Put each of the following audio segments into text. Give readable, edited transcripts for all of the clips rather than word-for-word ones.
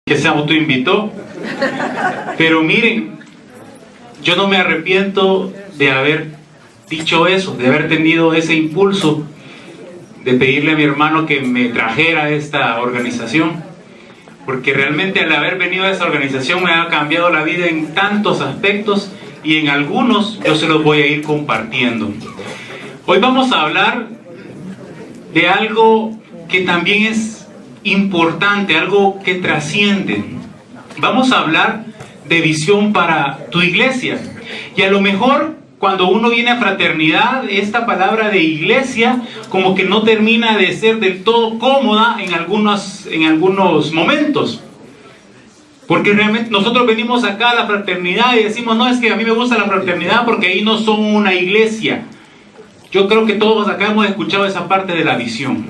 que se autoinvitó. Pero miren, yo no me arrepiento de haber dicho eso, de haber tenido ese impulso de pedirle a mi hermano que me trajera a esta organización, porque realmente al haber venido a esta organización me ha cambiado la vida en tantos aspectos, y en algunos yo se los voy a ir compartiendo. Hoy vamos a hablar de algo que también es importante, algo que trasciende. Vamos a hablar de visión para tu iglesia. Y a lo mejor cuando uno viene a fraternidad, esta palabra de iglesia como que no termina de ser del todo cómoda en algunos momentos. Porque realmente nosotros venimos acá a la fraternidad y decimos, no, es que a mí me gusta la fraternidad porque ahí no son una iglesia. Yo creo que todos acá hemos escuchado esa parte de la visión.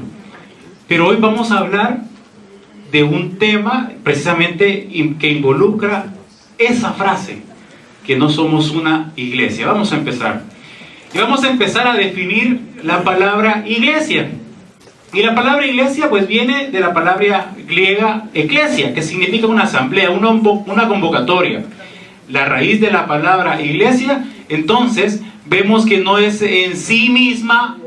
Pero hoy vamos a hablar de un tema precisamente que involucra esa frase, que no somos una iglesia. Vamos a empezar. Y vamos a empezar a definir la palabra iglesia. Y la palabra iglesia pues viene de la palabra griega eclesia, que significa una asamblea, una convocatoria. La raíz de la palabra iglesia, entonces, vemos que no es en sí misma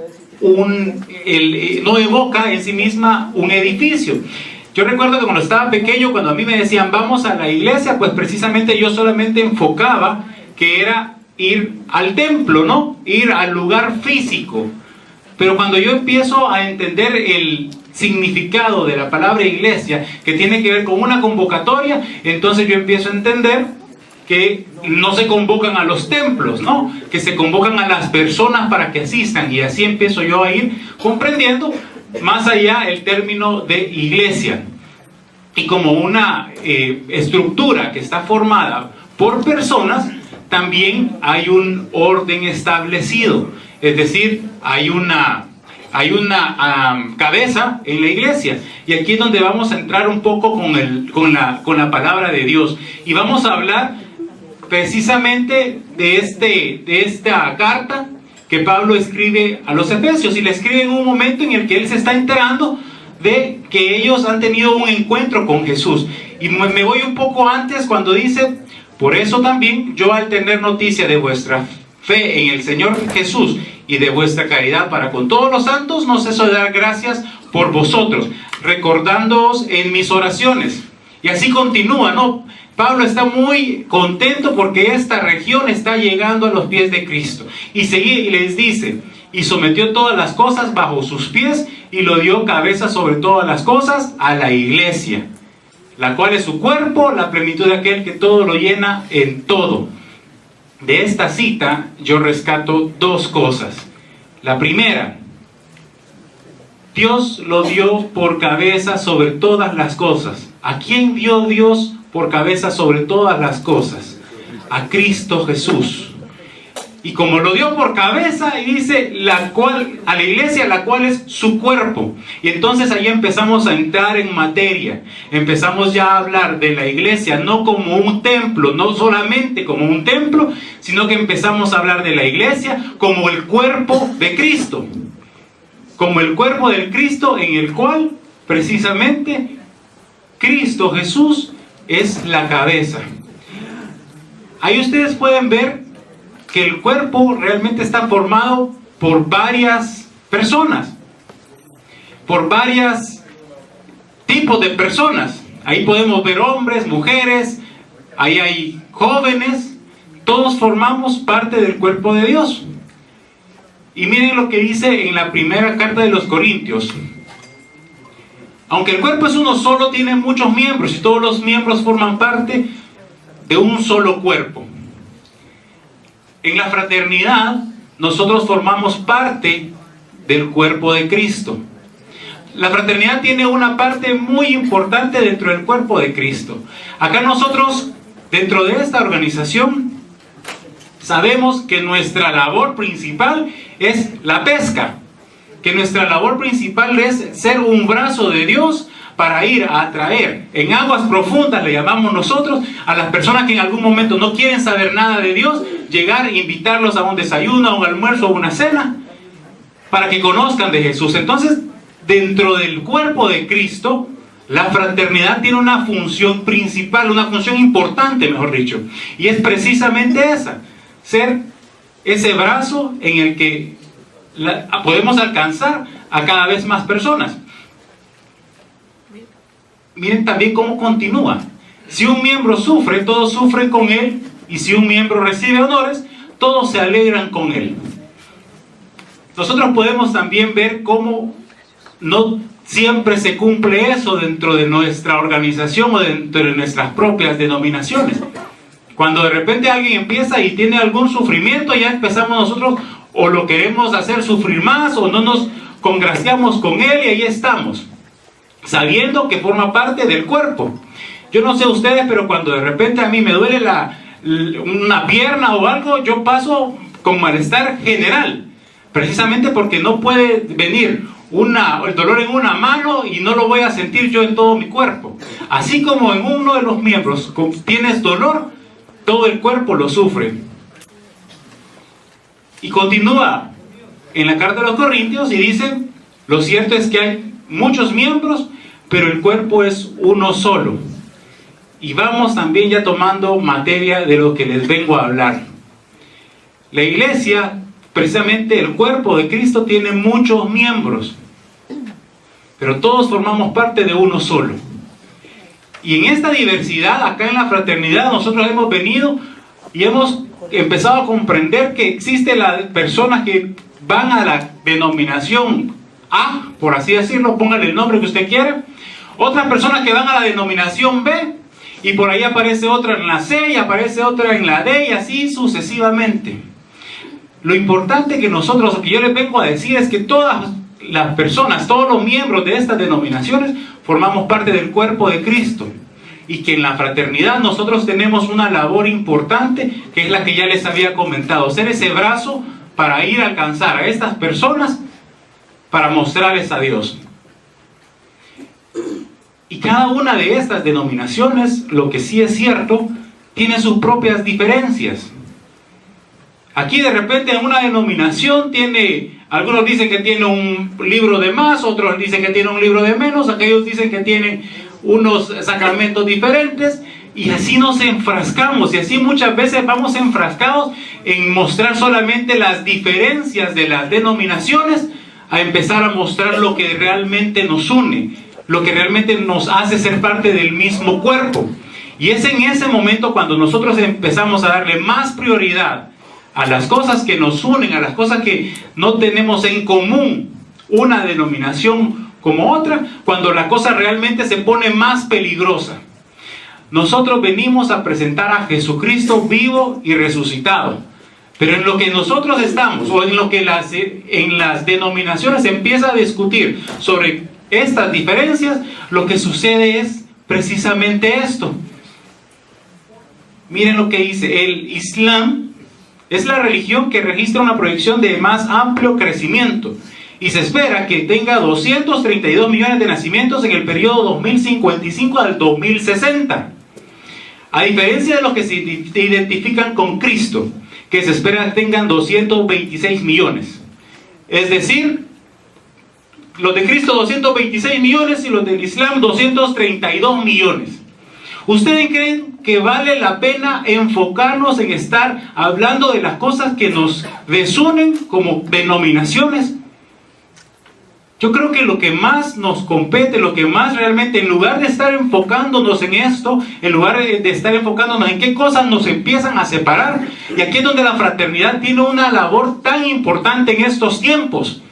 no evoca en sí misma un edificio. Yo recuerdo que cuando estaba pequeño, cuando a mí me decían vamos a la iglesia, pues precisamente yo solamente enfocaba que era ir al templo, ¿no? Ir al lugar físico. Pero cuando yo empiezo a entender el significado de la palabra iglesia, que tiene que ver con una convocatoria, entonces yo empiezo a entender que no se convocan a los templos, ¿no? Que se convocan a las personas para que asistan, y así empiezo yo a ir comprendiendo más allá el término de iglesia. Y como una estructura que está formada por personas, también hay un orden establecido, es decir, hay una cabeza en la iglesia. Y aquí es donde vamos a entrar un poco con la palabra de Dios, y vamos a hablar precisamente de esta carta que Pablo escribe a los Efesios, y le escribe en un momento en el que él se está enterando de que ellos han tenido un encuentro con Jesús. Y me voy un poco antes cuando dice: por eso también yo, al tener noticia de vuestra fe en el Señor Jesús y de vuestra caridad para con todos los santos, no ceso de dar gracias por vosotros, recordándoos en mis oraciones. Y así continúa, ¿no? Pablo está muy contento porque esta región está llegando a los pies de Cristo. Y les dice: y sometió todas las cosas bajo sus pies, y lo dio cabeza sobre todas las cosas a la iglesia, la cual es su cuerpo, la plenitud de aquel que todo lo llena en todo. De esta cita yo rescato dos cosas. La primera: Dios lo dio por cabeza sobre todas las cosas. ¿A quién dio Dios por cabeza sobre todas las cosas? A Cristo Jesús. Y como lo dio por cabeza, y dice a la iglesia, la cual es su cuerpo. Y entonces ahí empezamos a entrar en materia. Empezamos ya a hablar de la iglesia no como un templo, no solamente como un templo, sino que empezamos a hablar de la iglesia como el cuerpo de Cristo. Como el cuerpo del Cristo, en el cual precisamente Cristo Jesús es la cabeza. Ahí ustedes pueden ver que el cuerpo realmente está formado por varias personas, por varios tipos de personas. Ahí podemos ver hombres, mujeres, ahí hay jóvenes, todos formamos parte del cuerpo de Dios. Y miren lo que dice en la primera carta de los Corintios: aunque el cuerpo es uno solo, tiene muchos miembros, y todos los miembros forman parte de un solo cuerpo. En la fraternidad, nosotros formamos parte del cuerpo de Cristo. La fraternidad tiene una parte muy importante dentro del cuerpo de Cristo. Acá nosotros, dentro de esta organización, sabemos que nuestra labor principal es la pesca. Que nuestra labor principal es ser un brazo de Dios para ir a atraer en aguas profundas, le llamamos nosotros, a las personas que en algún momento no quieren saber nada de Dios, llegar e invitarlos a un desayuno, a un almuerzo, a una cena, para que conozcan de Jesús. Entonces, dentro del cuerpo de Cristo, La fraternidad tiene una función principal, una función importante, mejor dicho, y es precisamente esa, ser ese brazo en el que podemos alcanzar a cada vez más personas. Miren también cómo continúa. Si un miembro sufre, todos sufren con él, y si un miembro recibe honores, todos se alegran con él. Nosotros podemos también ver cómo no siempre se cumple eso dentro de nuestra organización o dentro de nuestras propias denominaciones. Cuando de repente alguien empieza y tiene algún sufrimiento, ya empezamos nosotros o lo queremos hacer sufrir más o no nos congraciamos con él y ahí estamos, sabiendo que forma parte del cuerpo. Yo no sé ustedes, pero cuando de repente a mí me duele una pierna o algo, yo paso con malestar general, precisamente porque no puede venir el dolor en una mano y no lo voy a sentir yo en todo mi cuerpo. Así como en uno de los miembros tienes dolor, todo el cuerpo lo sufre. Y continúa en la carta de los Corintios y dice, lo cierto es que hay muchos miembros, pero el cuerpo es uno solo. Y vamos también ya tomando materia de lo que les vengo a hablar. La iglesia, precisamente el cuerpo de Cristo, tiene muchos miembros, pero todos formamos parte de uno solo. Y en esta diversidad, acá en la fraternidad, nosotros hemos venido y hemos empezado a comprender que existen las personas que van a la denominación A, por así decirlo, póngale el nombre que usted quiera, otras personas que van a la denominación B, y por ahí aparece otra en la C, y aparece otra en la D, y así sucesivamente. Lo importante que nosotros, lo que yo les vengo a decir es que todas las personas, todos los miembros de estas denominaciones, formamos parte del cuerpo de Cristo. Y que en la fraternidad nosotros tenemos una labor importante, que es la que ya les había comentado, ser ese brazo para ir a alcanzar a estas personas, para mostrarles a Dios. Y cada una de estas denominaciones, lo que sí es cierto, tiene sus propias diferencias. Aquí de repente en una denominación algunos dicen que tiene un libro de más, otros dicen que tiene un libro de menos, aquellos dicen que tienen unos sacramentos diferentes, y así nos enfrascamos, y así muchas veces vamos enfrascados en mostrar solamente las diferencias de las denominaciones, a empezar a mostrar lo que realmente nos une, lo que realmente nos hace ser parte del mismo cuerpo. Y es en ese momento cuando nosotros empezamos a darle más prioridad a las cosas que nos unen, a las cosas que no tenemos en común, una denominación como otra, cuando la cosa realmente se pone más peligrosa. Nosotros venimos a presentar a Jesucristo vivo y resucitado, pero en lo que nosotros estamos, o en lo que en las denominaciones se empieza a discutir sobre estas diferencias, lo que sucede es precisamente esto. Miren lo que dice: el Islam es la religión que registra una proyección de más amplio crecimiento y se espera que tenga 232 millones de nacimientos en el periodo 2055 al 2060. A diferencia de los que se identifican con Cristo, que se espera que tengan 226 millones. Es decir, los de Cristo 226 millones y los del Islam 232 millones. ¿Ustedes creen que vale la pena enfocarnos en estar hablando de las cosas que nos desunen como denominaciones? Yo creo que lo que más nos compete, lo que más realmente, en lugar de estar enfocándonos en esto, en lugar de estar enfocándonos en qué cosas nos empiezan a separar, y aquí es donde la fraternidad tiene una labor tan importante en estos tiempos.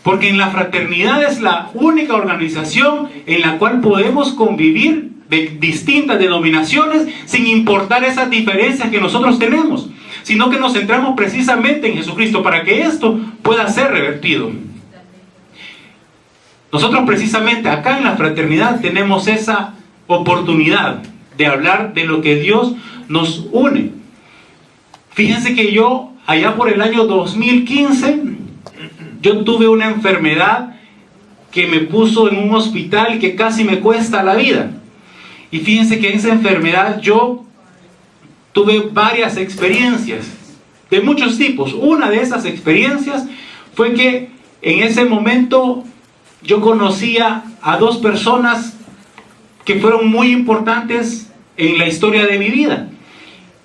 Porque en la fraternidad es la única organización en la cual podemos convivir de distintas denominaciones sin importar esas diferencias que nosotros tenemos, sino que nos centramos precisamente en Jesucristo para que esto pueda ser revertido. Nosotros precisamente acá en la fraternidad tenemos esa oportunidad de hablar de lo que Dios nos une. Fíjense que yo, allá por el año 2015, yo tuve una enfermedad que me puso en un hospital y que casi me cuesta la vida. Y fíjense que en esa enfermedad yo tuve varias experiencias de muchos tipos. Una de esas experiencias fue que en ese momento yo conocía a dos personas que fueron muy importantes en la historia de mi vida.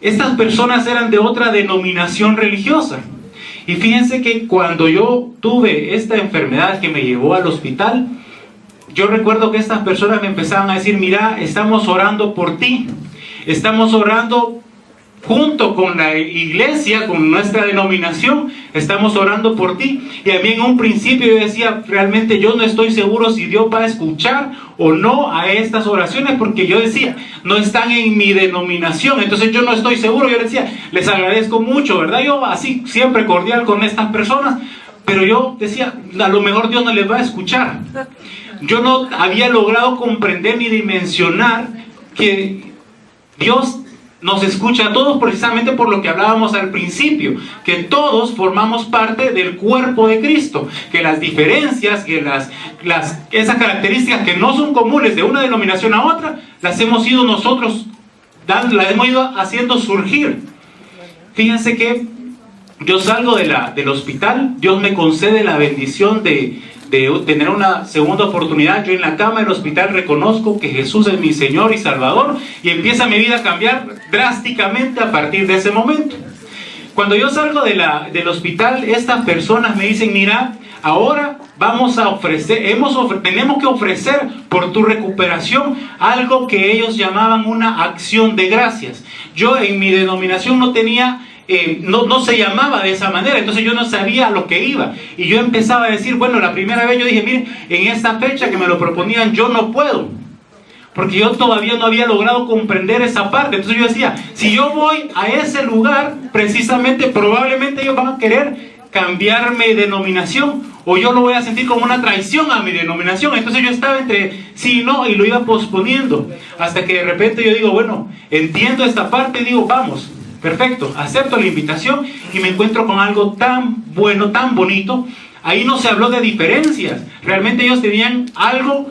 Estas personas eran de otra denominación religiosa. Y fíjense que cuando yo tuve esta enfermedad que me llevó al hospital, yo recuerdo que estas personas me empezaban a decir: mira, estamos orando por ti, estamos orando junto con la iglesia, con nuestra denominación, estamos orando por ti. Y a mí en un principio yo decía, realmente yo no estoy seguro si Dios va a escuchar o no a estas oraciones, porque yo decía, no están en mi denominación, entonces yo no estoy seguro. Yo decía, les agradezco mucho, ¿verdad? Yo así siempre cordial con estas personas, pero yo decía, a lo mejor Dios no les va a escuchar. Yo no había logrado comprender ni dimensionar que Dios nos escucha a todos, precisamente por lo que hablábamos al principio, que todos formamos parte del cuerpo de Cristo, que las diferencias, que esas características que no son comunes de una denominación a otra, las hemos ido nosotros, las hemos ido haciendo surgir. Fíjense que yo salgo del hospital, Dios me concede la bendición de tener una segunda oportunidad. Yo en la cama del hospital reconozco que Jesús es mi Señor y Salvador, y empieza mi vida a cambiar drásticamente a partir de ese momento. Cuando yo salgo del hospital, estas personas me dicen: mira, ahora vamos a ofrecer, tenemos que ofrecer por tu recuperación algo que ellos llamaban una acción de gracias. Yo en mi denominación no tenía, no se llamaba de esa manera, entonces yo no sabía a lo que iba, y yo empezaba a decir, bueno, la primera vez yo dije, miren, en esta fecha que me lo proponían yo no puedo, porque yo todavía no había logrado comprender esa parte. Entonces yo decía, si yo voy a ese lugar, precisamente, probablemente ellos van a querer cambiarme de denominación, o yo lo voy a sentir como una traición a mi denominación. Entonces yo estaba entre sí y no, y lo iba posponiendo, hasta que de repente yo digo, bueno, entiendo esta parte, y digo, vamos. Perfecto, acepto la invitación y me encuentro con algo tan bueno, tan bonito. Ahí no se habló de diferencias, realmente ellos tenían algo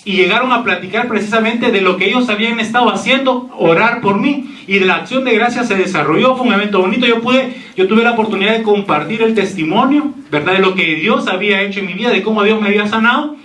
y llegaron a platicar precisamente de lo que ellos habían estado haciendo, orar por mí, y de la acción de gracias se desarrolló. Fue un evento bonito. Yo tuve la oportunidad de compartir el testimonio, ¿verdad?, de lo que Dios había hecho en mi vida, de cómo Dios me había sanado,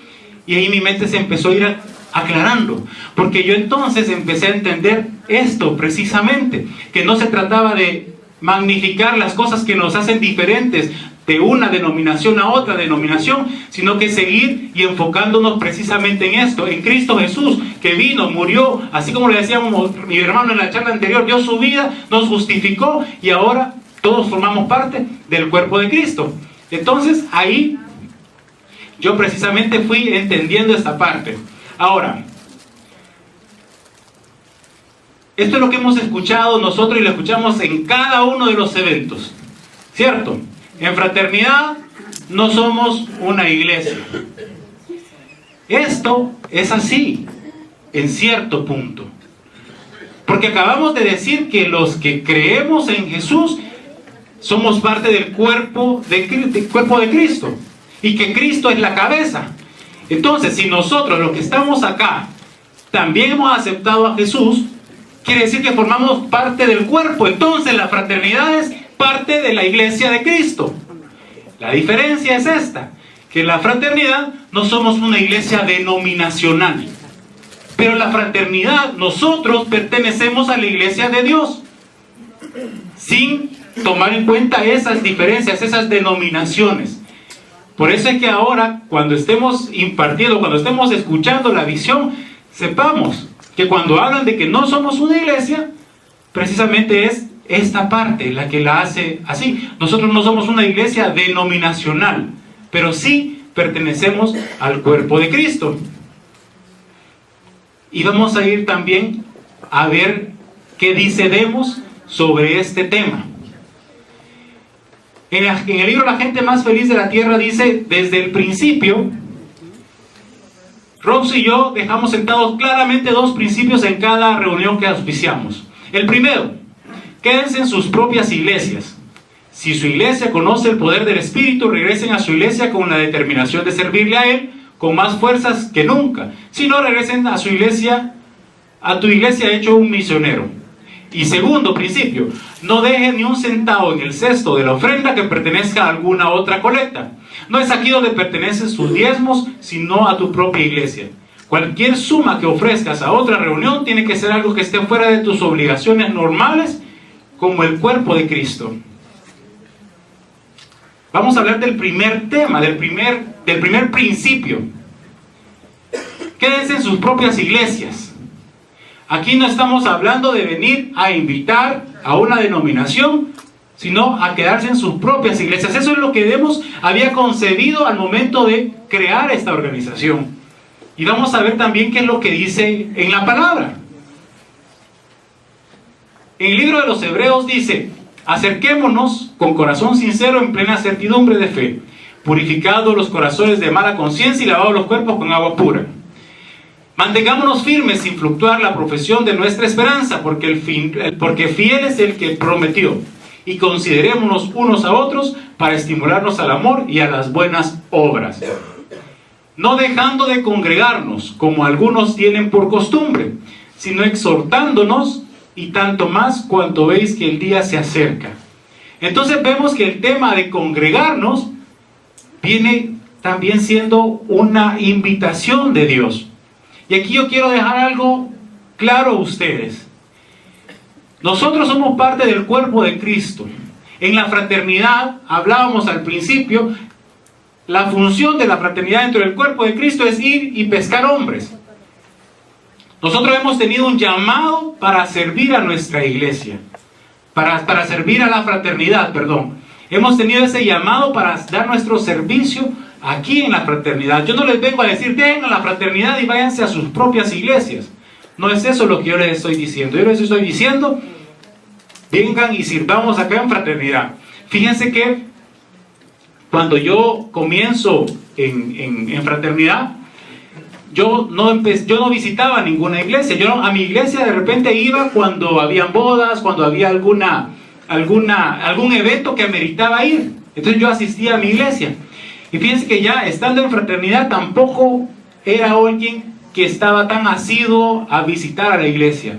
y ahí mi mente se empezó a ir aclarando, porque yo entonces empecé a entender esto precisamente, que no se trataba de magnificar las cosas que nos hacen diferentes de una denominación a otra denominación, sino que seguir y enfocándonos precisamente en esto, en Cristo Jesús, que vino, murió, así como le decíamos mi hermano en la charla anterior, dio su vida, nos justificó, y ahora todos formamos parte del cuerpo de Cristo. Entonces ahí yo precisamente fui entendiendo esta parte. Ahora, esto es lo que hemos escuchado nosotros, y lo escuchamos en cada uno de los eventos, ¿cierto? En Fraternidad no somos una iglesia. Esto es así, en cierto punto. Porque acabamos de decir que los que creemos en Jesús somos parte del cuerpo de Cristo, y que Cristo es la cabeza. Entonces, si nosotros, los que estamos acá, también hemos aceptado a Jesús, quiere decir que formamos parte del cuerpo. Entonces la fraternidad es parte de la iglesia de Cristo. La diferencia es esta, que en la fraternidad no somos una iglesia denominacional, pero en la fraternidad nosotros pertenecemos a la iglesia de Dios, sin tomar en cuenta esas diferencias, esas denominaciones. Por eso es que ahora, cuando estemos impartiendo, cuando estemos escuchando la visión, sepamos que cuando hablan de que no somos una iglesia, precisamente es esta parte la que la hace así. Nosotros no somos una iglesia denominacional, pero sí pertenecemos al cuerpo de Cristo. Y vamos a ir también a ver qué dice Demos sobre este tema. En el libro La gente más feliz de la tierra dice, desde el principio, Robs y yo dejamos sentados claramente dos principios en cada reunión que auspiciamos. El primero, quédense en sus propias iglesias. Si su iglesia conoce el poder del Espíritu, regresen a su iglesia con la determinación de servirle a Él con más fuerzas que nunca. Si no, regresen a su iglesia, a tu iglesia hecho un misionero. Y segundo principio, no dejen ni un centavo en el cesto de la ofrenda que pertenezca a alguna otra colecta. No es aquí donde pertenecen sus diezmos, sino a tu propia iglesia. Cualquier suma que ofrezcas a otra reunión tiene que ser algo que esté fuera de tus obligaciones normales, como el cuerpo de Cristo. Vamos a hablar del primer tema, del primer principio. Quédense en sus propias iglesias. Aquí no estamos hablando de venir a invitar a una denominación, sino a quedarse en sus propias iglesias. Eso es lo que Demos había concebido al momento de crear esta organización. Y vamos a ver también qué es lo que dice en la palabra. En el libro de los Hebreos dice: acerquémonos con corazón sincero en plena certidumbre de fe, purificados los corazones de mala conciencia y lavados los cuerpos con agua pura. Mantengámonos firmes sin fluctuar la profesión de nuestra esperanza, porque fiel es el que prometió. Y considerémonos unos a otros para estimularnos al amor y a las buenas obras. No dejando de congregarnos, como algunos tienen por costumbre, sino exhortándonos, y tanto más cuanto veis que el día se acerca. Entonces vemos que el tema de congregarnos viene también siendo una invitación de Dios. Y aquí yo quiero dejar algo claro a ustedes. Nosotros somos parte del cuerpo de Cristo. En la fraternidad, hablábamos al principio, la función de la fraternidad dentro del cuerpo de Cristo es ir y pescar hombres. Nosotros hemos tenido un llamado para servir a nuestra iglesia, para servir a la fraternidad, perdón. Hemos tenido ese llamado para dar nuestro servicio aquí en la fraternidad. Yo no les vengo a decir, tengan la fraternidad y váyanse a sus propias iglesias. No es eso lo que yo les estoy diciendo. Yo les estoy diciendo, vengan y sirvamos acá en fraternidad. Fíjense que cuando yo comienzo en fraternidad, yo no visitaba ninguna iglesia. Yo a mi iglesia de repente iba cuando habían bodas, cuando había algún evento que ameritaba ir. Entonces yo asistía a mi iglesia. Y fíjense que ya estando en fraternidad tampoco era alguien que estaba tan asiduo a visitar a la iglesia.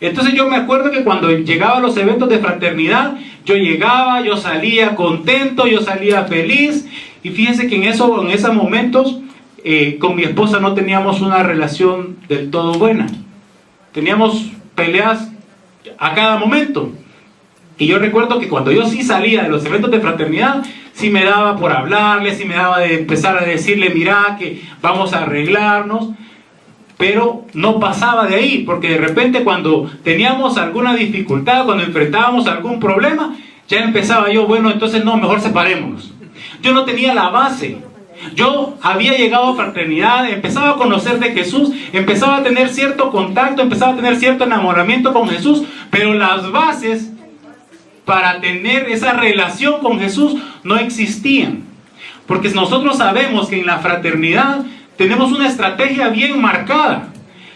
Entonces yo me acuerdo que cuando llegaba a los eventos de fraternidad, yo llegaba, yo salía contento, yo salía feliz. Y fíjense que en esos momentos con mi esposa no teníamos una relación del todo buena. Teníamos peleas a cada momento. Y yo recuerdo que cuando yo sí salía de los eventos de fraternidad, sí me daba por hablarle, sí me daba de empezar a decirle, mira, que vamos a arreglarnos. Pero no pasaba de ahí, porque de repente cuando teníamos alguna dificultad, cuando enfrentábamos algún problema, ya empezaba yo, bueno, entonces no, mejor separémonos. Yo no tenía la base. Yo había llegado a fraternidad, empezaba a conocer de Jesús, empezaba a tener cierto contacto, empezaba a tener cierto enamoramiento con Jesús, pero las bases para tener esa relación con Jesús no existían. Porque nosotros sabemos que en la fraternidad tenemos una estrategia bien marcada,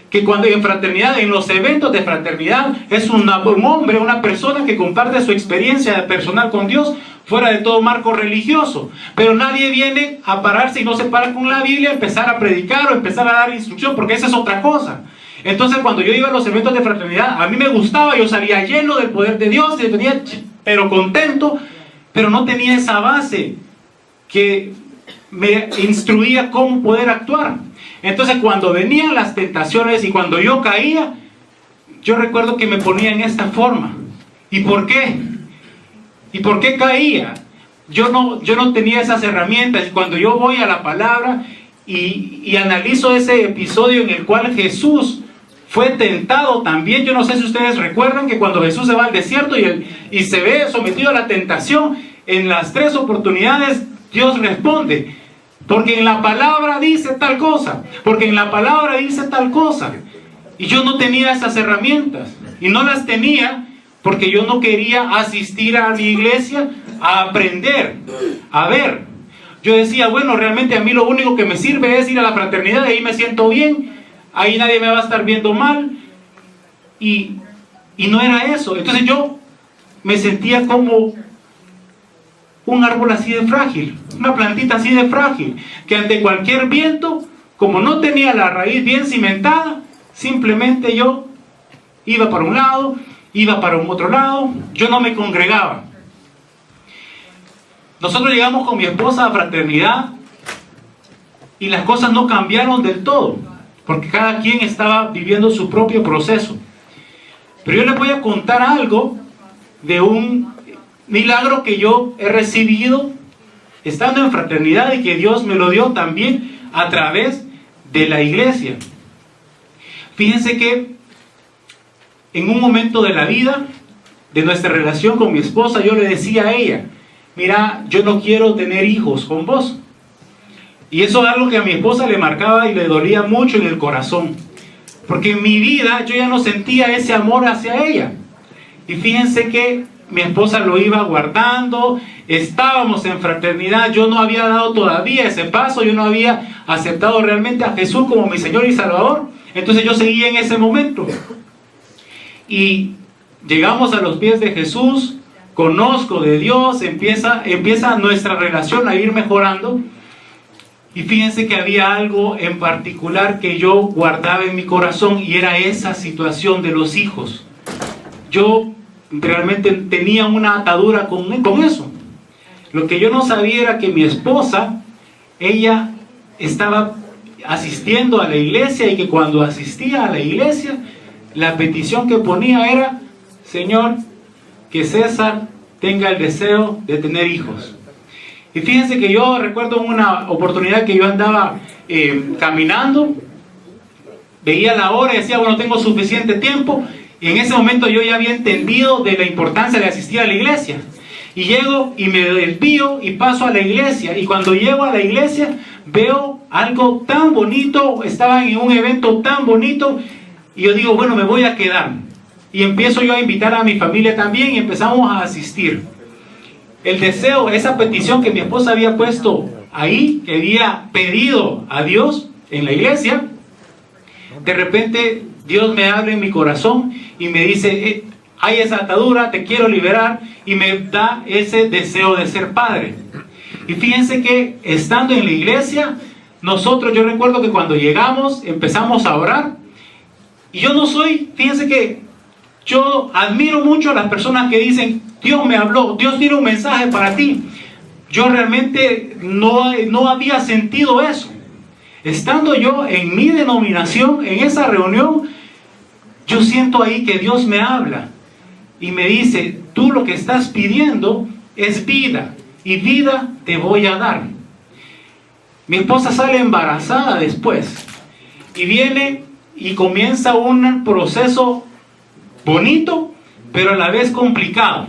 que cuando en fraternidad, en los eventos de fraternidad, es un hombre, una persona que comparte su experiencia personal con Dios, fuera de todo marco religioso. Pero nadie viene a pararse y no se para con la Biblia, a empezar a predicar o empezar a dar instrucción, porque esa es otra cosa. Entonces cuando yo iba a los eventos de fraternidad, a mí me gustaba, yo salía lleno del poder de Dios, y venía pero contento, pero no tenía esa base que me instruía cómo poder actuar. Entonces cuando venían las tentaciones y cuando yo caía, yo recuerdo que me ponía en esta forma. ¿Y por qué? ¿Y por qué caía? Yo no tenía esas herramientas. Y cuando yo voy a la palabra y analizo ese episodio en el cual Jesús fue tentado también, yo no sé si ustedes recuerdan que cuando Jesús se va al desierto y se ve sometido a la tentación, en las 3 oportunidades Dios responde, porque en la palabra dice tal cosa, porque en la palabra dice tal cosa. Y yo no tenía esas herramientas, y no las tenía porque yo no quería asistir a mi iglesia a aprender, a ver. Yo decía, bueno, realmente a mí lo único que me sirve es ir a la fraternidad, y ahí me siento bien, ahí nadie me va a estar viendo mal, y no era eso. Entonces yo me sentía como un árbol así de frágil, una plantita así de frágil, que ante cualquier viento, como no tenía la raíz bien cimentada, simplemente yo iba para un lado, iba para un otro lado, yo no me congregaba. Nosotros llegamos con mi esposa a fraternidad y las cosas no cambiaron del todo. porque cada quien estaba viviendo su propio proceso. Pero yo les voy a contar algo de un milagro que yo he recibido estando en fraternidad y que Dios me lo dio también a través de la iglesia. Fíjense que en un momento de la vida, de nuestra relación con mi esposa, yo le decía a ella: mira, yo no quiero tener hijos con vos. Y eso es algo que a mi esposa le marcaba y le dolía mucho en el corazón, porque en mi vida yo ya no sentía ese amor hacia ella. Y fíjense que mi esposa lo iba guardando, estábamos en fraternidad, yo no había dado todavía ese paso, yo no había aceptado realmente a Jesús como mi Señor y Salvador. Entonces yo seguía en ese momento. Y llegamos a los pies de Jesús, conozco de Dios, empieza nuestra relación a ir mejorando. Y fíjense que había algo en particular que yo guardaba en mi corazón, y era esa situación de los hijos. Yo realmente tenía una atadura con eso. Lo que yo no sabía era que mi esposa, ella estaba asistiendo a la iglesia, y que cuando asistía a la iglesia, la petición que ponía era: Señor, que César tenga el deseo de tener hijos. Y fíjense que yo recuerdo una oportunidad que yo andaba caminando, veía la hora y decía: bueno, tengo suficiente tiempo. Y en ese momento yo ya había entendido de la importancia de asistir a la iglesia. Y llego y me desvío y paso a la iglesia. Y cuando llego a la iglesia veo algo tan bonito, estaban en un evento tan bonito, y yo digo: bueno, me voy a quedar. Y empiezo yo a invitar a mi familia también, y empezamos a asistir. El deseo, esa petición que mi esposa había puesto ahí, que había pedido a Dios en la iglesia, de repente Dios me habla en mi corazón y me dice: hay esa atadura, te quiero liberar, y me da ese deseo de ser padre. Y fíjense que estando en la iglesia, yo recuerdo que cuando llegamos empezamos a orar, y fíjense que yo admiro mucho a las personas que dicen: Dios me habló, Dios tiene un mensaje para ti. Yo realmente no había sentido eso. Estando yo en mi denominación, en esa reunión, yo siento ahí que Dios me habla y me dice: tú lo que estás pidiendo es vida, y vida te voy a dar. Mi esposa sale embarazada después, y viene y comienza un proceso bonito, pero a la vez complicado.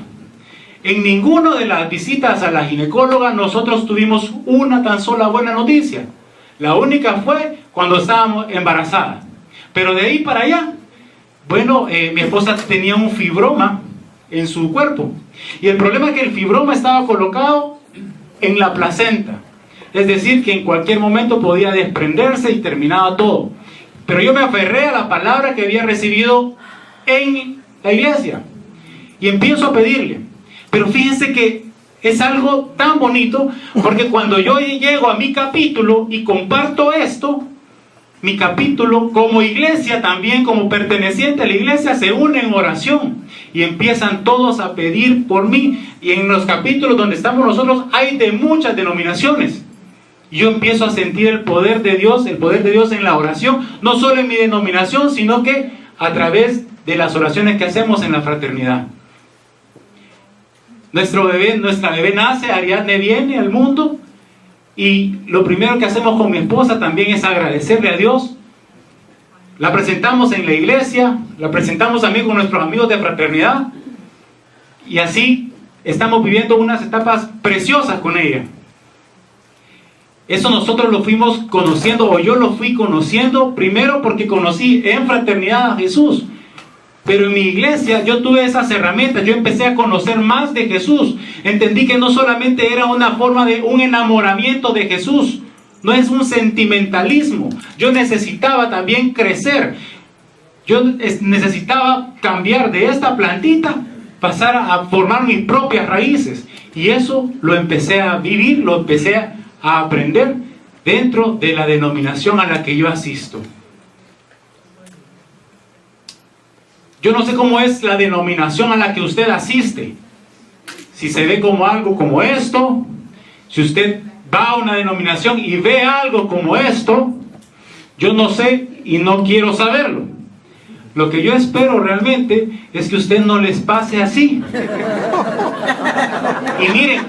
En ninguna de las visitas a la ginecóloga nosotros tuvimos una tan sola buena noticia. La única fue cuando estábamos embarazadas. Pero de ahí para allá, bueno, mi esposa tenía un fibroma en su cuerpo. Y el problema es que el fibroma estaba colocado en la placenta. Es decir, que en cualquier momento podía desprenderse y terminaba todo. Pero yo me aferré a la palabra que había recibido en la iglesia. Y empiezo a pedirle. Pero fíjense que es algo tan bonito, porque cuando yo llego a mi capítulo y comparto esto, mi capítulo como iglesia, también como perteneciente a la iglesia, se une en oración y empiezan todos a pedir por mí. Y en los capítulos donde estamos nosotros hay de muchas denominaciones. Yo empiezo a sentir el poder de Dios en la oración, no solo en mi denominación, sino que a través de las oraciones que hacemos en la fraternidad. Nuestra bebé nace, Ariadne viene al mundo, y lo primero que hacemos con mi esposa también es agradecerle a Dios. La presentamos en la iglesia, la presentamos también con nuestros amigos de fraternidad, y así estamos viviendo unas etapas preciosas con ella. Eso nosotros lo fuimos conociendo, o yo lo fui conociendo primero porque conocí en fraternidad a Jesús. Pero en mi iglesia yo tuve esas herramientas, yo empecé a conocer más de Jesús. Entendí que no solamente era una forma de un enamoramiento de Jesús, no es un sentimentalismo. Yo necesitaba también crecer. Yo necesitaba cambiar de esta plantita, pasar a formar mis propias raíces. Y eso lo empecé a vivir, lo empecé a aprender dentro de la denominación a la que yo asisto. Yo no sé cómo es la denominación a la que usted asiste. Si se ve como algo como esto, si usted va a una denominación y ve algo como esto, Yo no sé y no quiero saberlo. Lo que yo espero realmente es que a usted no les pase así. Y miren,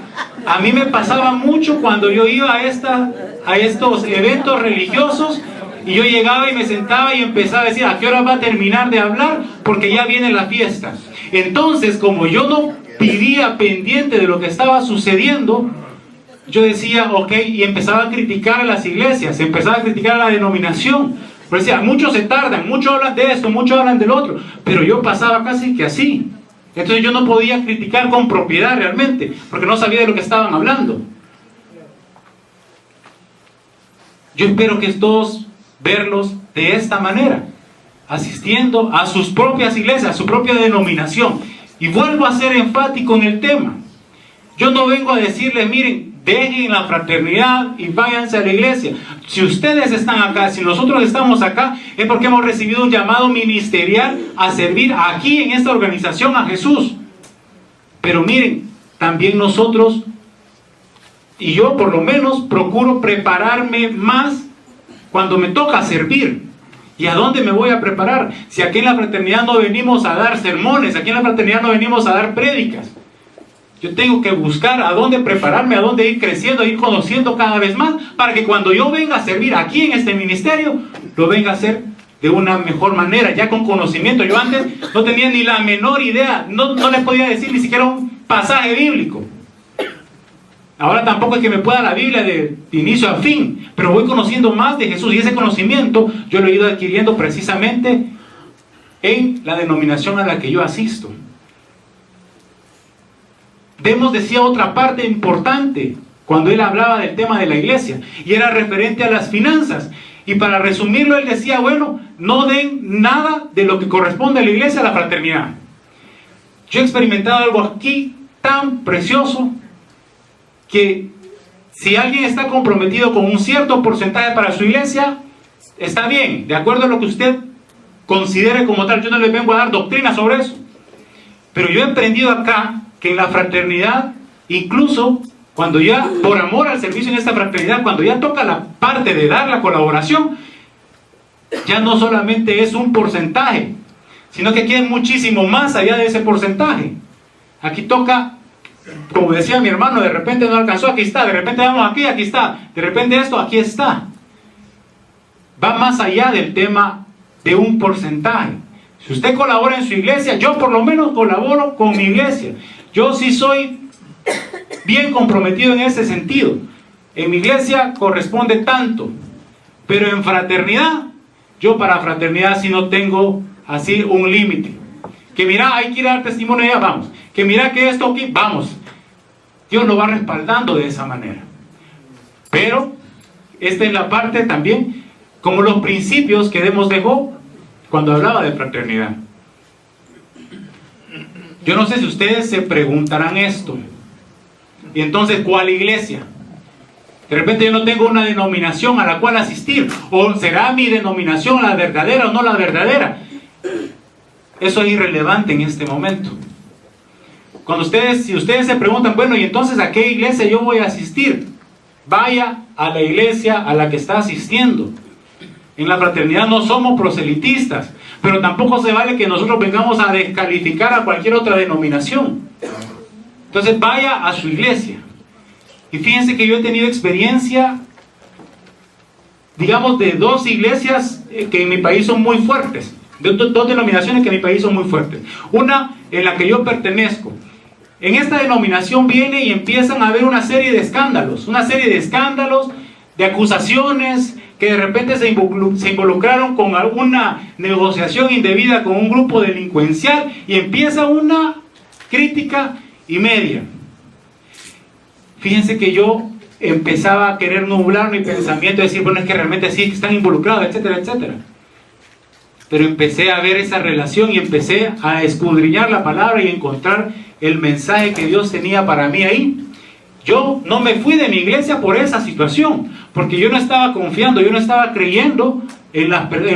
a mí me pasaba mucho cuando yo iba a estos eventos religiosos, y yo llegaba y me sentaba y empezaba a decir, ¿a qué hora va a terminar de hablar? Porque ya viene la fiesta. Entonces, como yo no vivía pendiente de lo que estaba sucediendo, yo decía, ok, y empezaba a criticar a las iglesias, empezaba a criticar a la denominación. Pero decía, muchos se tardan, muchos hablan de esto, muchos hablan del otro, pero yo pasaba casi que así. Entonces yo no podía criticar con propiedad realmente, porque no sabía de lo que estaban hablando. Yo espero que todos verlos de esta manera, asistiendo a sus propias iglesias, a su propia denominación. Y vuelvo a ser enfático en el tema. Yo no vengo a decirles, miren, dejen la fraternidad y váyanse a la iglesia. Si ustedes están acá, si nosotros estamos acá, es porque hemos recibido un llamado ministerial a servir aquí en esta organización a Jesús. Pero miren, también nosotros, y yo por lo menos, procuro prepararme más cuando me toca servir. ¿Y a dónde me voy a preparar? Si aquí en la fraternidad no venimos a dar sermones, aquí en la fraternidad no venimos a dar prédicas. Yo tengo que buscar a dónde prepararme, a dónde ir creciendo, a ir conociendo cada vez más, para que cuando yo venga a servir aquí en este ministerio, lo venga a hacer de una mejor manera, ya con conocimiento. Yo antes no tenía ni la menor idea, no les podía decir ni siquiera un pasaje bíblico. Ahora tampoco es que me pueda la Biblia de inicio a fin, pero voy conociendo más de Jesús, y ese conocimiento yo lo he ido adquiriendo precisamente en la denominación a la que yo asisto. Demos decía otra parte importante cuando él hablaba del tema de la iglesia, y era referente a las finanzas. Y para resumirlo, él decía, bueno, no den nada de lo que corresponde a la iglesia, a la fraternidad. Yo he experimentado algo aquí tan precioso, que si alguien está comprometido con un cierto porcentaje para su iglesia, está bien, de acuerdo a lo que usted considere como tal. Yo no le vengo a dar doctrina sobre eso, pero yo he aprendido acá que en la fraternidad, incluso cuando ya, por amor al servicio en esta fraternidad, cuando ya toca la parte de dar la colaboración, ya no solamente es un porcentaje, sino que aquí es muchísimo más allá de ese porcentaje. Aquí toca, como decía mi hermano, de repente no alcanzó, aquí está, de repente vamos aquí, aquí está, de repente esto, aquí está. Va más allá del tema de un porcentaje. Si usted colabora en su iglesia, yo por lo menos colaboro con mi iglesia. Yo sí soy bien comprometido en ese sentido. En mi iglesia corresponde tanto, pero en fraternidad, yo para fraternidad sí no tengo así un límite. Que mira, hay que ir a dar testimonio ya, vamos. Que mira que esto aquí, vamos. Dios lo va respaldando de esa manera. Pero esta es la parte también, como los principios que Demos dejó cuando hablaba de fraternidad. Yo no sé si ustedes se preguntarán esto. Y entonces, ¿cuál iglesia? De repente yo no tengo una denominación a la cual asistir. ¿O será mi denominación la verdadera o no la verdadera? Eso es irrelevante en este momento. Cuando si ustedes se preguntan, bueno, ¿y entonces a qué iglesia yo voy a asistir? Vaya a la iglesia a la que está asistiendo. En la fraternidad no somos proselitistas, pero tampoco se vale que nosotros vengamos a descalificar a cualquier otra denominación. Entonces vaya a su iglesia. Y fíjense que yo he tenido experiencia, digamos, de dos iglesias que en mi país son muy fuertes. De dos denominaciones que en mi país son muy fuertes. Una en la que yo pertenezco. En esta denominación viene y empiezan a haber una serie de escándalos, de acusaciones, que de repente se involucraron con alguna negociación indebida con un grupo delincuencial, y empieza una crítica y media. Fíjense que yo empezaba a querer nublar mi pensamiento, decir, bueno, es que realmente sí están involucrados, etcétera, etcétera. Pero empecé a ver esa relación y empecé a escudriñar la palabra y encontrar el mensaje que Dios tenía para mí ahí. Yo no me fui de mi iglesia por esa situación, porque yo no estaba confiando, yo no estaba creyendo en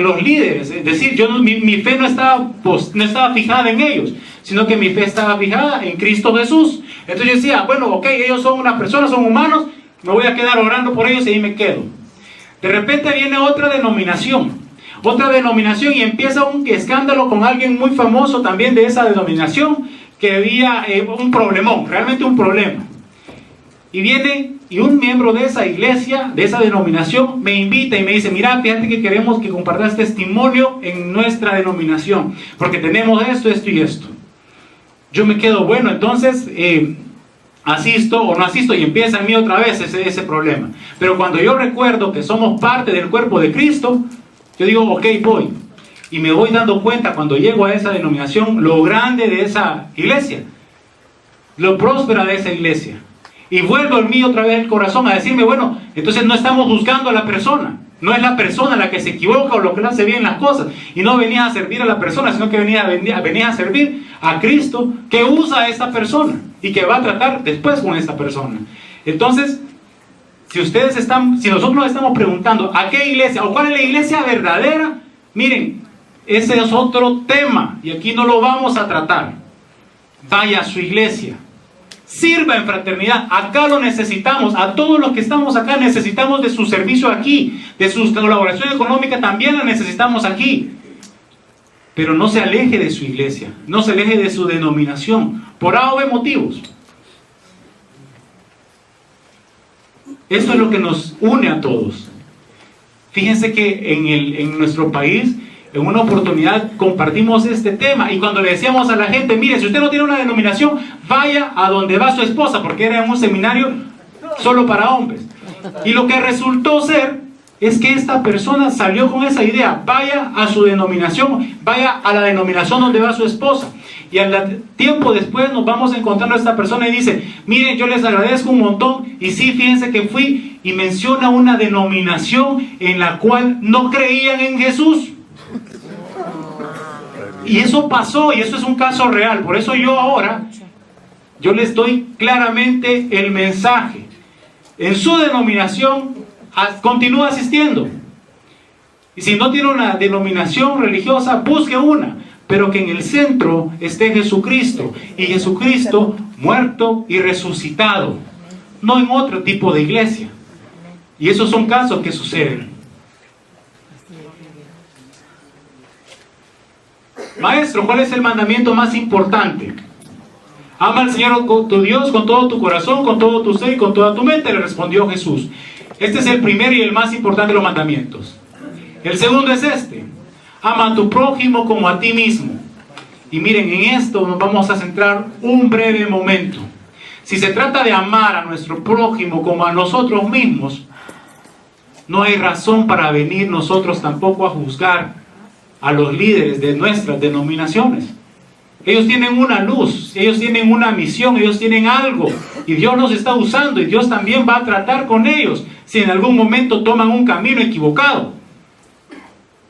los líderes. Es decir, mi fe no estaba fijada en ellos, sino que mi fe estaba fijada en Cristo Jesús. Entonces yo decía, bueno, ok, ellos son unas personas, son humanos, me voy a quedar orando por ellos y ahí me quedo. De repente viene otra denominación y empieza un escándalo con alguien muy famoso también de esa denominación, que había un problemón, realmente un problema. Y viene y un miembro de esa iglesia, de esa denominación, me invita y me dice: mira, fíjate que queremos que compartas testimonio en nuestra denominación, porque tenemos esto, esto y esto. Yo me quedo, bueno, entonces asisto o no asisto, y empieza en mí otra vez ese problema. Pero cuando yo recuerdo que somos parte del cuerpo de Cristo, yo digo, ok, voy. Y me voy dando cuenta cuando llego a esa denominación lo grande de esa iglesia, lo próspera de esa iglesia. Y vuelvo en mí otra vez el corazón a decirme, bueno, entonces no estamos juzgando a la persona. No es la persona la que se equivoca o lo que no hace bien las cosas. Y no venía a servir a la persona, sino que venía a servir a Cristo, que usa a esta persona y que va a tratar después con esta persona. Entonces, si nosotros nos estamos preguntando ¿a qué iglesia o cuál es la iglesia verdadera? Miren, ese es otro tema y aquí no lo vamos a tratar. Vaya a su iglesia, sirva en fraternidad. Acá lo necesitamos. A todos los que estamos acá necesitamos de su servicio aquí, de su colaboración económica también la necesitamos aquí. Pero no se aleje de su iglesia, no se aleje de su denominación por A o B motivos. Esto es lo que nos une a todos. Fíjense que en nuestro país, en una oportunidad compartimos este tema, y cuando le decíamos a la gente, mire, si usted no tiene una denominación, vaya a donde va su esposa, porque era un seminario solo para hombres. Y lo que resultó ser es que esta persona salió con esa idea: vaya a su denominación, vaya a la denominación donde va su esposa. Y al tiempo después nos vamos encontrando a esta persona y dice: miren, yo les agradezco un montón, y sí, fíjense que fui, y menciona una denominación en la cual no creían en Jesús. Y eso pasó, y eso es un caso real. Por eso yo les doy claramente el mensaje. En su denominación continúa asistiendo, y si no tiene una denominación religiosa, busque una, pero que en el centro esté Jesucristo, y Jesucristo muerto y resucitado, no en otro tipo de iglesia. Y esos son casos que suceden. Maestro, ¿cuál es el mandamiento más importante? Ama al Señor tu Dios con todo tu corazón, con todo tu ser y con toda tu mente, le respondió Jesús. Este es el primero y el más importante de los mandamientos. El segundo es este: ama a tu prójimo como a ti mismo. Y miren, en esto nos vamos a centrar un breve momento. Si se trata de amar a nuestro prójimo como a nosotros mismos, no hay razón para venir nosotros tampoco a juzgar a los líderes de nuestras denominaciones. Ellos tienen una luz, ellos tienen una misión, ellos tienen algo, y Dios los está usando, y Dios también va a tratar con ellos si en algún momento toman un camino equivocado.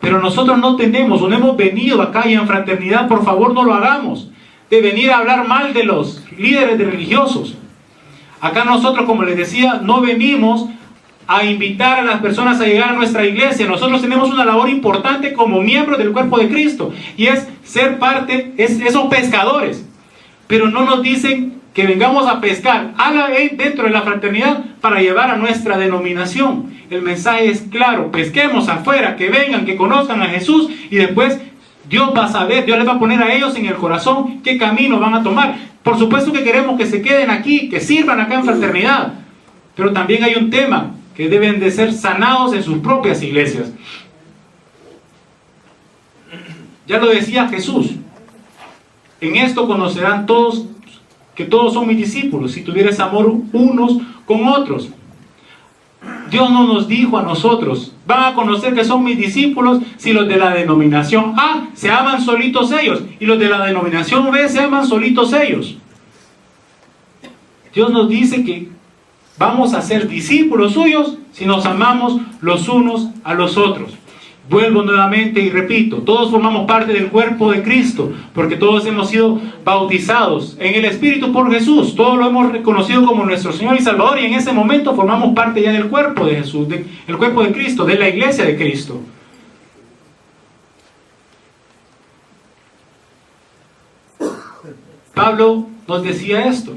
Pero nosotros no tenemos, o no hemos venido acá y en fraternidad, por favor no lo hagamos, de venir a hablar mal de los líderes religiosos. Acá nosotros, como les decía, no venimos a invitar a las personas a llegar a nuestra iglesia. Nosotros tenemos una labor importante como miembros del cuerpo de Cristo, y es ser parte, esos pescadores. Pero no nos dicen que vengamos a pescar dentro de la fraternidad para llevar a nuestra denominación. El mensaje es claro: pesquemos afuera, que vengan, que conozcan a Jesús, y después Dios va a saber, Dios les va a poner a ellos en el corazón qué camino van a tomar. Por supuesto que queremos que se queden aquí, que sirvan acá en fraternidad, pero también hay un tema: que deben de ser sanados en sus propias iglesias. Ya lo decía Jesús: en esto conocerán todos que todos son mis discípulos, si tuvieres amor unos con otros. Dios no nos dijo a nosotros: van a conocer que son mis discípulos si los de la denominación A se aman solitos ellos, y los de la denominación B se aman solitos ellos. Dios nos dice que vamos a ser discípulos suyos si nos amamos los unos a los otros. Vuelvo nuevamente y repito: todos formamos parte del cuerpo de Cristo, porque todos hemos sido bautizados en el Espíritu por Jesús. Todos lo hemos reconocido como nuestro Señor y Salvador, y en ese momento formamos parte ya del cuerpo de Jesús, del cuerpo de Cristo, de la iglesia de Cristo. Pablo nos decía esto: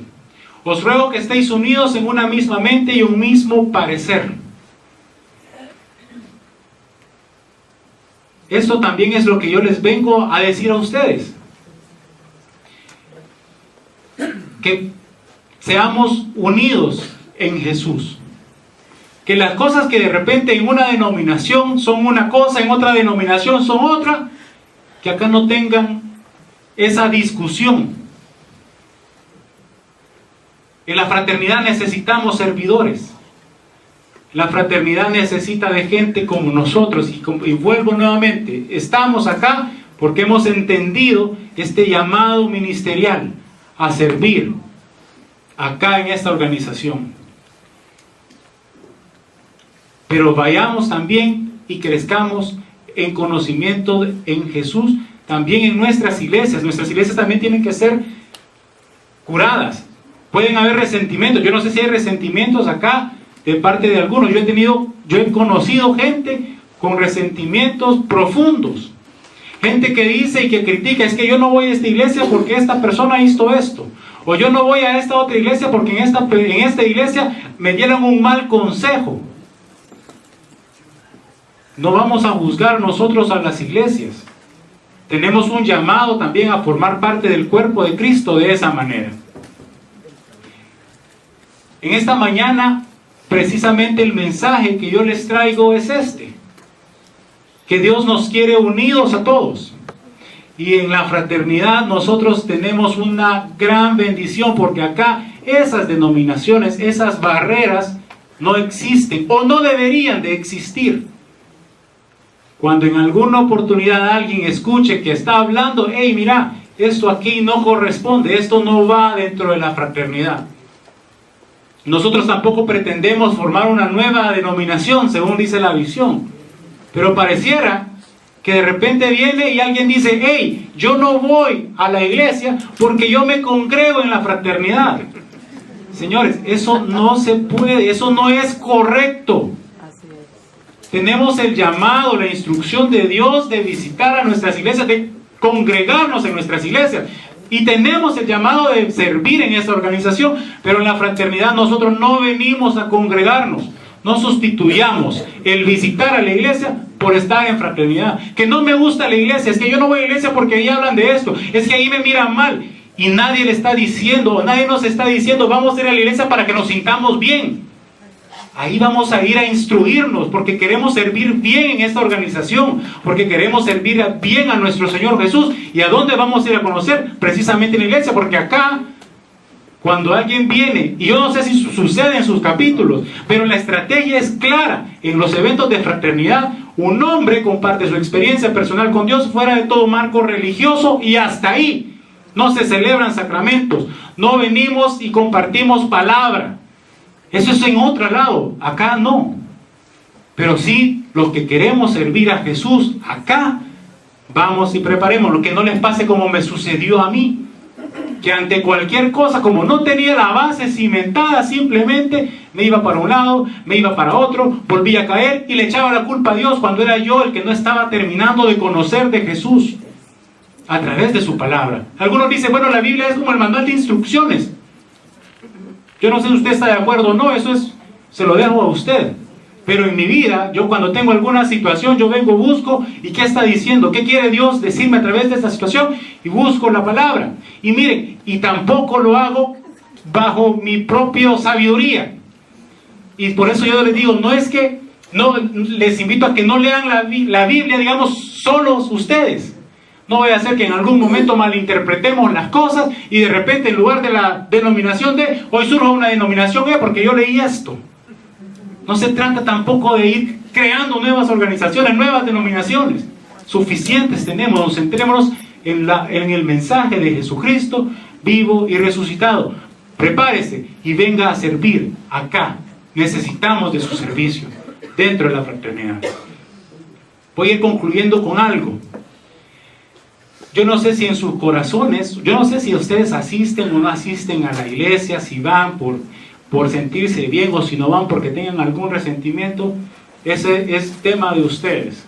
os ruego que estéis unidos en una misma mente y un mismo parecer. esto también es lo que yo les vengo a decir a ustedes. Que seamos unidos en Jesús. Que las cosas que de repente en una denominación son una cosa, en otra denominación son otra, que acá no tengan esa discusión. En la fraternidad necesitamos servidores. La fraternidad necesita de gente como nosotros. Y vuelvo nuevamente, estamos acá porque hemos entendido este llamado ministerial a servir acá en esta organización. Pero vayamos también y crezcamos en conocimiento en Jesús, también en nuestras iglesias. Nuestras iglesias también tienen que ser curadas. Pueden haber resentimientos. Yo no sé si hay resentimientos acá de parte de algunos. Yo he conocido gente con resentimientos profundos. Gente que dice y que critica, es que yo no voy a esta iglesia porque esta persona hizo esto. O yo no voy a esta otra iglesia porque en esta iglesia me dieron un mal consejo. No vamos a juzgar nosotros a las iglesias. Tenemos un llamado también a formar parte del cuerpo de Cristo de esa manera. En esta mañana, precisamente el mensaje que yo les traigo es este. Que Dios nos quiere unidos a todos. Y en la fraternidad nosotros tenemos una gran bendición, porque acá esas denominaciones, esas barreras no existen o no deberían de existir. Cuando en alguna oportunidad alguien escuche que está hablando, hey, mira, esto aquí no corresponde, esto no va dentro de la fraternidad. Nosotros tampoco pretendemos formar una nueva denominación, según dice la visión. Pero pareciera que de repente viene y alguien dice, hey, yo no voy a la iglesia porque yo me congrego en la fraternidad. Señores, eso no se puede, eso no es correcto. Tenemos el llamado, la instrucción de Dios de visitar a nuestras iglesias, de congregarnos en nuestras iglesias. Y tenemos el llamado de servir en esa organización, pero en la fraternidad nosotros no venimos a congregarnos. No sustituyamos el visitar a la iglesia por estar en fraternidad. Que no me gusta la iglesia, es que yo no voy a la iglesia porque ahí hablan de esto, es que ahí me miran mal. Y nadie le está diciendo, nadie nos está diciendo, vamos a ir a la iglesia para que nos sintamos bien. Ahí vamos a ir a instruirnos porque queremos servir bien en esta organización, porque queremos servir bien a nuestro Señor Jesús. ¿Y a dónde vamos a ir a conocer? Precisamente en la iglesia, porque acá, cuando alguien viene, y yo no sé si sucede en sus capítulos, pero la estrategia es clara. En los eventos de fraternidad, un hombre comparte su experiencia personal con Dios fuera de todo marco religioso y hasta ahí. No se celebran sacramentos, no venimos y compartimos palabra. Eso es en otro lado, acá no. Pero sí, los que queremos servir a Jesús, acá, vamos y preparemos. Lo que no les pase como me sucedió a mí. Que ante cualquier cosa, como no tenía la base cimentada, simplemente me iba para un lado, me iba para otro, volvía a caer y le echaba la culpa a Dios cuando era yo el que no estaba terminando de conocer de Jesús a través de su palabra. Algunos dicen, bueno, la Biblia es como el manual de instrucciones. Yo no sé si usted está de acuerdo o no, eso es, se lo dejo a usted. Pero en mi vida, yo cuando tengo alguna situación, yo vengo, busco, ¿y qué está diciendo? ¿Qué quiere Dios decirme a través de esta situación? Y busco la palabra. Y miren, y tampoco lo hago bajo mi propia sabiduría. Y por eso yo les digo, no es que, no les invito a que no lean la Biblia, digamos, solos ustedes. No voy a hacer que en algún momento malinterpretemos las cosas y de repente en lugar de la denominación D, hoy surja una denominación E porque yo leí esto. No se trata tampoco de ir creando nuevas organizaciones, nuevas denominaciones. Suficientes tenemos, centrémonos en el mensaje de Jesucristo vivo y resucitado. Prepárese y venga a servir acá. Necesitamos de su servicio dentro de la fraternidad. Voy a ir concluyendo con algo. Yo no sé si en sus corazones, yo no sé si ustedes asisten o no asisten a la iglesia, si van por sentirse bien o si no van porque tengan algún resentimiento. Ese es tema de ustedes.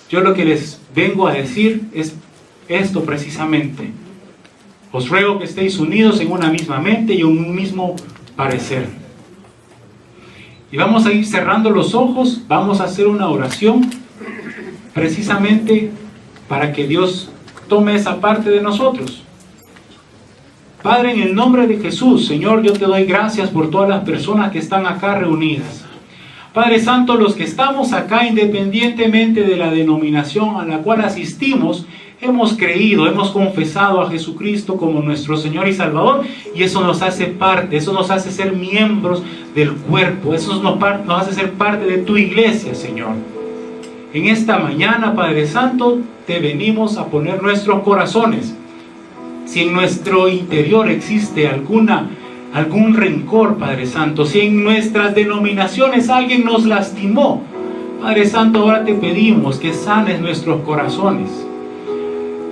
Yo lo que les vengo a decir es esto precisamente. Os ruego que estéis unidos en una misma mente y en un mismo parecer. Y vamos a ir cerrando los ojos, vamos a hacer una oración. precisamente para que Dios tome esa parte de nosotros. Padre, en el nombre de Jesús, Señor, yo te doy gracias por todas las personas que están acá reunidas. Padre Santo, los que estamos acá, independientemente de la denominación a la cual asistimos, hemos creído, hemos confesado a Jesucristo como nuestro Señor y Salvador, y eso nos hace parte, eso nos hace ser miembros del cuerpo, eso nos hace ser parte de tu iglesia, Señor. En esta mañana, Padre Santo, te venimos a poner nuestros corazones. Si en nuestro interior existe algún rencor, Padre Santo, si en nuestras denominaciones alguien nos lastimó, Padre Santo, ahora te pedimos que sanes nuestros corazones.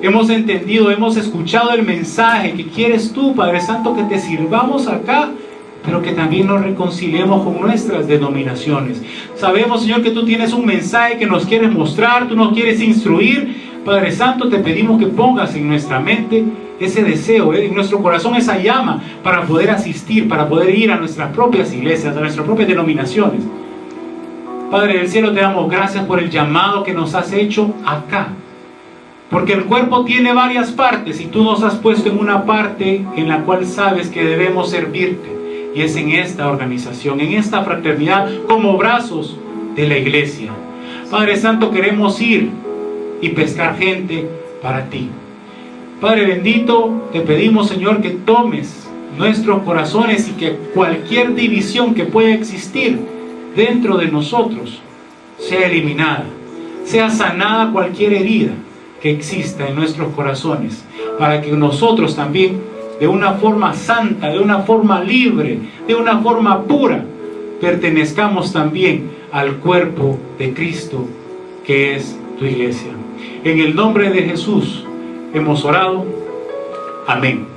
Hemos entendido, hemos escuchado el mensaje que quieres tú, Padre Santo, que te sirvamos acá, pero que también nos reconciliemos con nuestras denominaciones. Sabemos, Señor, que tú tienes un mensaje que nos quieres mostrar, tú nos quieres instruir. Padre Santo, te pedimos que pongas en nuestra mente ese deseo, en nuestro corazón esa llama para poder asistir, para poder ir a nuestras propias iglesias, a nuestras propias denominaciones. Padre del cielo, te damos gracias por el llamado que nos has hecho acá. Porque el cuerpo tiene varias partes y tú nos has puesto en una parte en la cual sabes que debemos servirte. Y es en esta organización, en esta fraternidad, como brazos de la iglesia. Padre Santo, queremos ir y pescar gente para ti. Padre bendito, te pedimos, Señor, que tomes nuestros corazones y que cualquier división que pueda existir dentro de nosotros sea eliminada, sea sanada cualquier herida que exista en nuestros corazones, para que nosotros también, de una forma santa, de una forma libre, de una forma pura, pertenezcamos también al cuerpo de Cristo, que es tu iglesia. En el nombre de Jesús hemos orado. Amén.